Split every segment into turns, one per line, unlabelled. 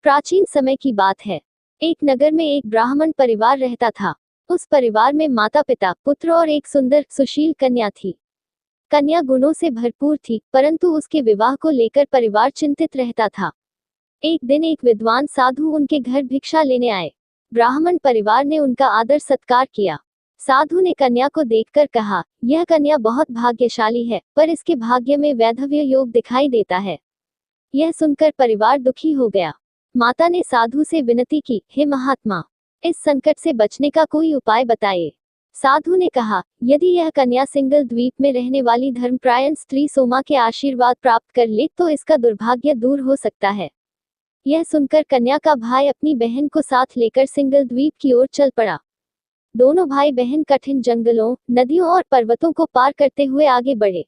प्राचीन समय की बात है। एक नगर में एक ब्राह्मण परिवार रहता था। उस परिवार में माता पिता, पुत्र और एक सुंदर सुशील कन्या थी। कन्या गुणों से भरपूर थी, परंतु उसके विवाह को लेकर परिवार चिंतित रहता था। एक दिन एक विद्वान साधु उनके घर भिक्षा लेने आए। ब्राह्मण परिवार ने उनका आदर सत्कार किया। साधु ने कन्या को देखकर कहा, यह कन्या बहुत भाग्यशाली है, पर इसके भाग्य में वैधव्य योग दिखाई देता है। यह सुनकर परिवार दुखी हो गया। माता ने साधु से विनती की, हे महात्मा, इस संकट से बचने का कोई उपाय बताइए। साधु ने कहा, यदि यह कन्या सिंगल द्वीप में रहने वाली धर्मपरायण स्त्री सोमा के आशीर्वाद प्राप्त कर ले तो इसका दुर्भाग्य दूर हो सकता है। यह सुनकर कन्या का भाई अपनी बहन को साथ लेकर सिंगल द्वीप की ओर चल पड़ा। दोनों भाई बहन कठिन जंगलों, नदियों और पर्वतों को पार करते हुए आगे बढ़े।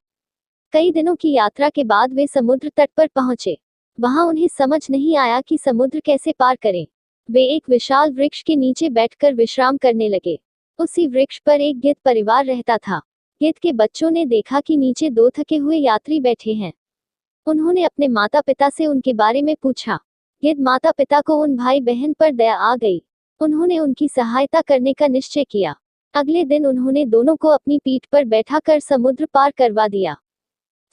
कई दिनों की यात्रा के बाद वे समुद्र तट पर पहुंचे। वहां उन्हें समझ नहीं आया कि समुद्र कैसे पार करें। वे एक विशाल वृक्ष के नीचे बैठकर विश्राम करने लगे। उसी वृक्ष पर एक गिद्ध परिवार रहता था। गिद्ध के बच्चों ने देखा कि नीचे दो थके हुए यात्री बैठे हैं। उन्होंने अपने माता पिता से उनके बारे में पूछा। गिद्ध माता पिता को उन भाई बहन पर दया आ गई। उन्होंने उनकी सहायता करने का निश्चय किया। अगले दिन उन्होंने दोनों को अपनी पीठ पर बैठाकर समुद्र पार करवा दिया।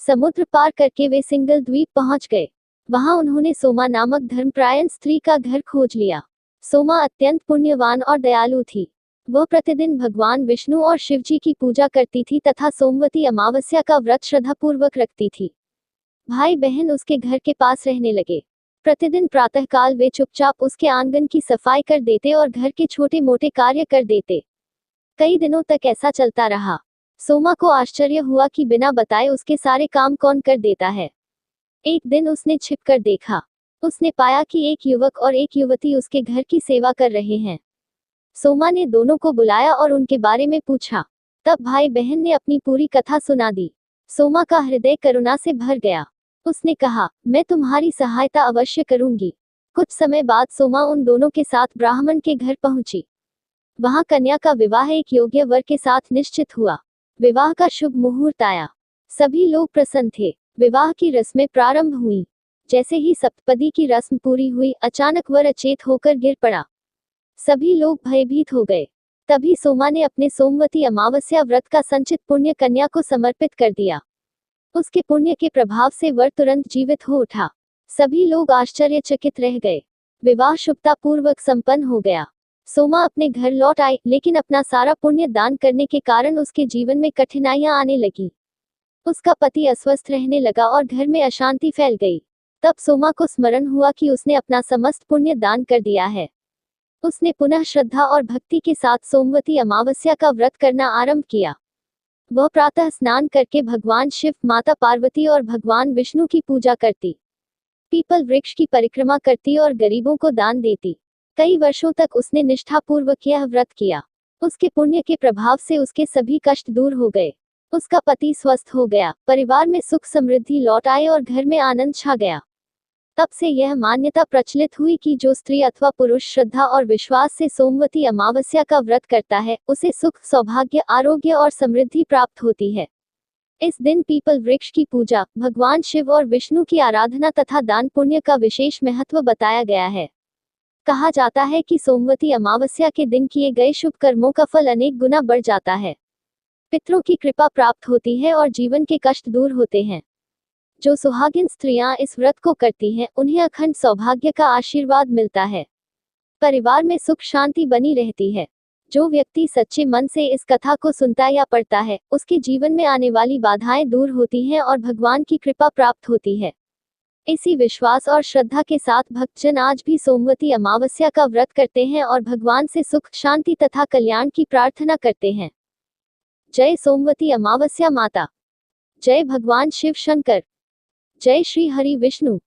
समुद्र पार करके वे सिंगल द्वीप पहुंच गए। वहां उन्होंने सोमा नामक धर्मपरायण स्त्री का घर खोज लिया। सोमा अत्यंत पुण्यवान और दयालु थी। वह प्रतिदिन भगवान विष्णु और शिवजी की पूजा करती थी तथा सोमवती अमावस्या का व्रत श्रद्धापूर्वक रखती थी। भाई बहन उसके घर के पास रहने लगे। प्रतिदिन प्रातःकाल वे चुपचाप उसके आंगन की सफाई कर देते और घर के छोटे मोटे कार्य कर देते। कई दिनों तक ऐसा चलता रहा। सोमा को आश्चर्य हुआ कि बिना बताए उसके सारे काम कौन कर देता है। एक दिन उसने छिपकर देखा। उसने पाया कि एक युवक और एक युवती उसके घर की सेवा कर रहे हैं। सोमा ने दोनों को बुलाया और उनके बारे में पूछा। तब भाई बहन ने अपनी पूरी कथा सुना दी। सोमा का हृदय करुणा से भर गया। उसने कहा, मैं तुम्हारी सहायता अवश्य करूंगी। कुछ समय बाद सोमा उन दोनों के साथ ब्राह्मण के घर पहुंची। वहां कन्या का विवाह एक योग्य वर के साथ निश्चित हुआ। विवाह का शुभ मुहूर्त आया। सभी लोग प्रसन्न थे। विवाह की रस्में प्रारंभ हुई। जैसे ही सप्तपदी की रस्म पूरी हुई, अचानक वर अचेत होकर गिर पड़ा। सभी लोग भयभीत हो गए। तभी सोमा ने अपने सोमवती अमावस्या व्रत का संचित पुण्य कन्या को समर्पित कर दिया। उसके पुण्य के प्रभाव से वर तुरंत जीवित हो उठा। सभी लोग आश्चर्यचकित रह गए। विवाह शुभतापूर्वक संपन्न हो गया। सोमा अपने घर लौट आई, लेकिन अपना सारा पुण्य दान करने के कारण उसके जीवन में कठिनाइयां आने लगी। उसका पति अस्वस्थ रहने लगा और घर में अशांति फैल गई। तब सोमा को स्मरण हुआ कि उसने अपना समस्त पुण्य दान कर दिया है। उसने पुनः श्रद्धा और भक्ति के साथ सोमवती अमावस्या का व्रत करना आरंभ किया। वह प्रातः स्नान करके भगवान शिव, माता पार्वती और भगवान विष्णु की पूजा करती, पीपल वृक्ष की परिक्रमा करती और गरीबों को दान देती। कई वर्षों तक उसने निष्ठापूर्वक यह व्रत किया। उसके पुण्य के प्रभाव से उसके सभी कष्ट दूर हो गए। उसका पति स्वस्थ हो गया, परिवार में सुख समृद्धि लौट आए और घर में आनंद छा गया। तब से यह मान्यता प्रचलित हुई कि जो स्त्री अथवा पुरुष श्रद्धा और विश्वास से सोमवती अमावस्या का व्रत करता है, उसे सुख, सौभाग्य, आरोग्य और समृद्धि प्राप्त होती है। इस दिन पीपल वृक्ष की पूजा, भगवान शिव और विष्णु की आराधना तथा दान पुण्य का विशेष महत्व बताया गया है। कहा जाता है कि सोमवती अमावस्या के दिन किए गए शुभ कर्मों का फल अनेक गुना बढ़ जाता है। पितरों की कृपा प्राप्त होती है और जीवन के कष्ट दूर होते हैं। जो सुहागिन स्त्रियां इस व्रत को करती हैं, उन्हें अखंड सौभाग्य का आशीर्वाद मिलता है। परिवार में सुख शांति बनी रहती है। जो व्यक्ति सच्चे मन से इस कथा को सुनता या पढ़ता है, उसके जीवन में आने वाली बाधाएं दूर होती हैं और भगवान की कृपा प्राप्त होती है। इसी विश्वास और श्रद्धा के साथ भक्तजन आज भी सोमवती अमावस्या का व्रत करते हैं और भगवान से सुख, शांति तथा कल्याण की प्रार्थना करते हैं। जय सोमवती अमावस्या माता। जय भगवान शिव शंकर। जय श्री हरि विष्णु।